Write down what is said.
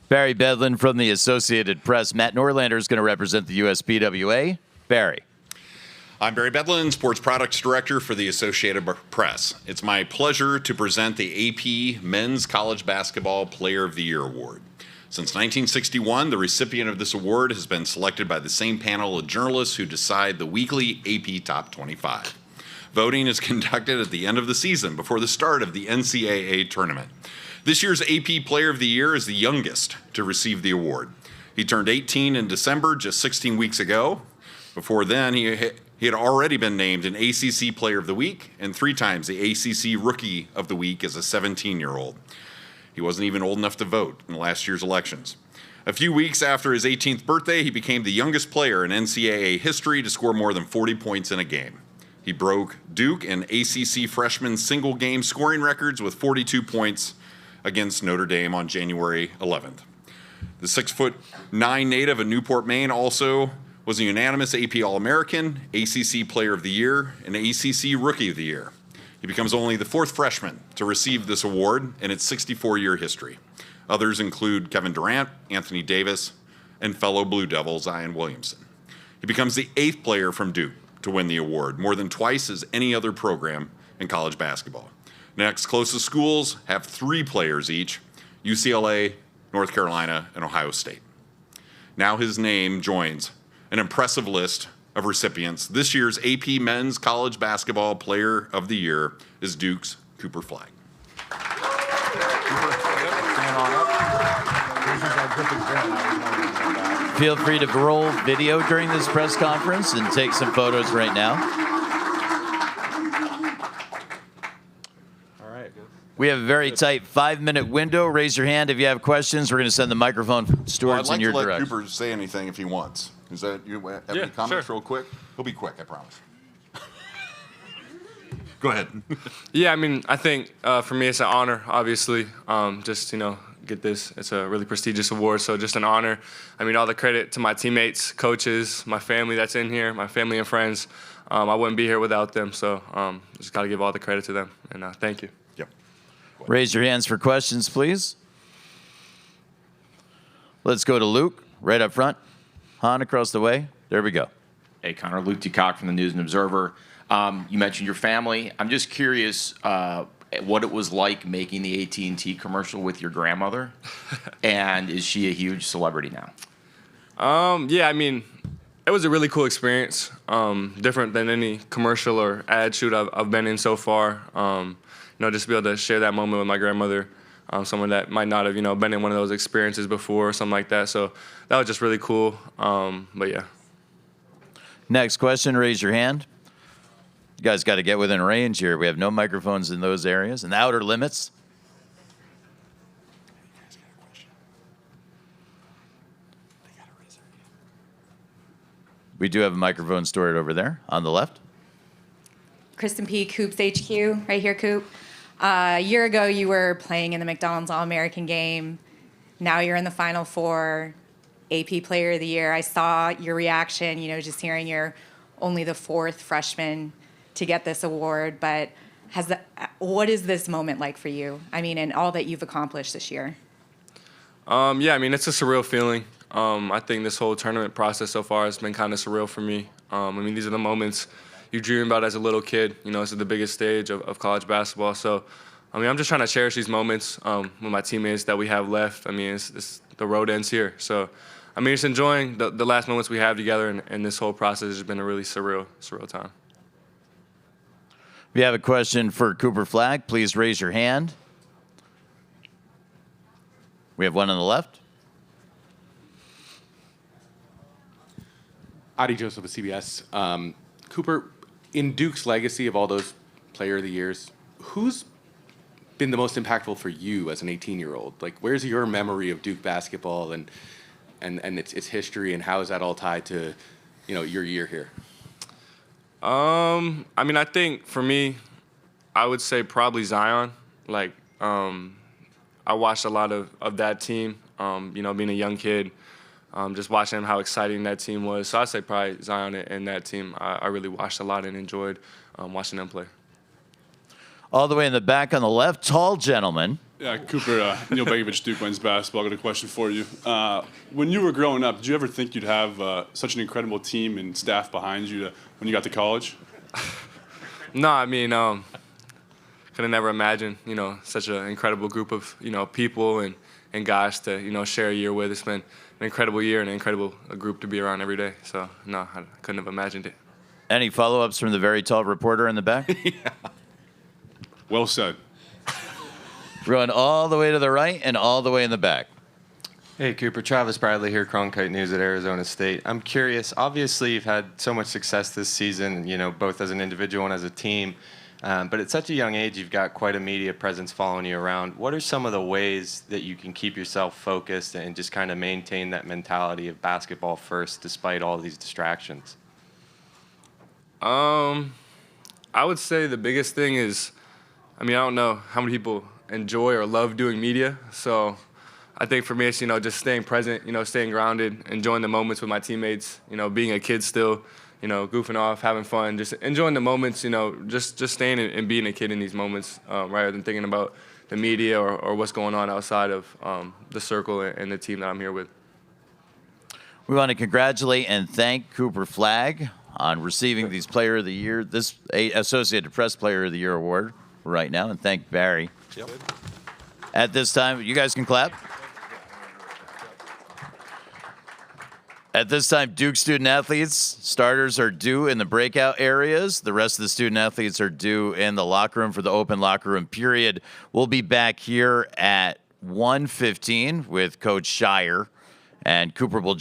Barry Bedlin from the Associated Press. Matt Norlander is going to represent the USPWA. Barry. I'm Barry Bedlin, Sports Products Director for the Associated Press. It's my pleasure to present the AP Men's College Basketball Player of the Year Award. Since 1961, the recipient of this award has been selected by the same panel of journalists who decide the weekly AP Top 25. Voting is conducted at the end of the season before the start of the NCAA tournament. This year's AP Player of the Year is the youngest to receive the award. He turned 18 in December, just 16 weeks ago. Before then, he had already been named an ACC Player of the Week and 3 times the ACC Rookie of the Week as a 17-year-old. He wasn't even old enough to vote in last year's elections. A few weeks after his 18th birthday, he became the youngest player in NCAA history to score more than 40 points in a game. He broke Duke and ACC freshman single-game scoring records with 42 points against Notre Dame on January 11th. The 6'9" native of Newport, Maine also was a unanimous AP All-American, ACC Player of the Year, and ACC Rookie of the Year. He becomes only the 4th freshman to receive this award in its 64-year history. Others include Kevin Durant, Anthony Davis, and fellow Blue Devil Zion Williamson. He becomes the 8th player from Duke to win the award, more than twice as any other program in college basketball. Next closest schools have 3 players each: UCLA, North Carolina, and Ohio State. Now his name joins an impressive list of recipients. This year's AP Men's College Basketball Player of the Year is Duke's Cooper Flagg. Feel free to roll video during this press conference and take some photos right now. We have a very tight 5-minute window. Raise your hand if you have questions. We're going to send the microphone stewards in your direction. I'd like to let Cooper say anything if he wants. Is that you have any comments real quick? He'll be quick, I promise. Go ahead. Yeah, I mean, I think for me it's an honor, obviously. Just, get this. It's a really prestigious award, so just an honor. I mean, all the credit to my teammates, coaches, my family that's in here, my family and friends. I wouldn't be here without them, so just got to give all the credit to them, and thank you. Yep. Raise your hands for questions, please. Let's go to Luke, right up front. Han, across the way. There we go. Hey, Connor. Luke DeCock from the News and Observer. You mentioned your family. I'm just curious what it was like making the AT&T commercial with your grandmother, and is she a huge celebrity now? Yeah, I mean, it was a really cool experience, different than any commercial or ad shoot I've been in so far. Just to be able to share that moment with my grandmother, someone that might not have, been in one of those experiences before or something like that. So that was just really cool. But yeah. Next question, raise your hand. You guys got to get within range here. We have no microphones in those areas. In the outer limits. We do have a microphone stored over there on the left. Kristen Peak, Hoops HQ, right here, Coop. A year ago, you were playing in the McDonald's All-American game. Now you're in the Final Four, AP Player of the Year. I saw your reaction, just hearing you're only the 4th freshman to get this award. But what is this moment like for you? I mean, and all that you've accomplished this year. Yeah, I mean, it's a surreal feeling. I think this whole tournament process so far has been kind of surreal for me. I mean, these are the moments you dream about as a little kid. This is the biggest stage of college basketball. So, I mean, I'm just trying to cherish these moments with my teammates that we have left. I mean, the road ends here. So, I mean, just enjoying the last moments we have together, and this whole process has been a really surreal time. If you have a question for Cooper Flagg, please raise your hand. We have one on the left. Adi Joseph of CBS. Cooper, in Duke's legacy of all those Player of the Years, who's been the most impactful for you as an 18-year-old? Like, where's your memory of Duke basketball and its history, and how is that all tied to, your year here? I mean, I think for me, I would say probably Zion. Like, I watched a lot of that team, being a young kid, just watching how exciting that team was. So I'd say probably Zion and that team. I really watched a lot and enjoyed watching them play. All the way in the back on the left, tall gentleman Yeah, Cooper, Neil Begovic, Duke Men's Basketball. I got a question for you. When you were growing up, did you ever think you'd have such an incredible team and staff behind you when you got to college? No, I mean, could have never imagined, such an incredible group of, people and guys to, share a year with. It's been an incredible year and an incredible group to be around every day. So, no, I couldn't have imagined it. Any follow-ups from the very tall reporter in the back? Well said. Run all the way to the right and all the way in the back. Hey, Cooper. Travis Bradley here, Cronkite News at Arizona State. I'm curious. Obviously, you've had so much success this season, both as an individual and as a team. But at such a young age, you've got quite a media presence following you around. What are some of the ways that you can keep yourself focused and just kind of maintain that mentality of basketball first despite all these distractions? I would say the biggest thing is, I don't know how many people enjoy or love doing media. So I think for me, it's, just staying present, staying grounded, enjoying the moments with my teammates, being a kid still, goofing off, having fun, just enjoying the moments, just staying and being a kid in these moments rather than thinking about the media or what's going on outside of the circle and the team that I'm here with. We want to congratulate and thank Cooper Flagg on receiving this Associated Press Player of the Year award right now, and thank Barry. Yep. At this time, you guys can clap. At this time, Duke student athletes, starters are due in the breakout areas. The rest of the student athletes are due in the locker room for the open locker room period. We'll be back here at 1:15 with Coach Shire, and Cooper will join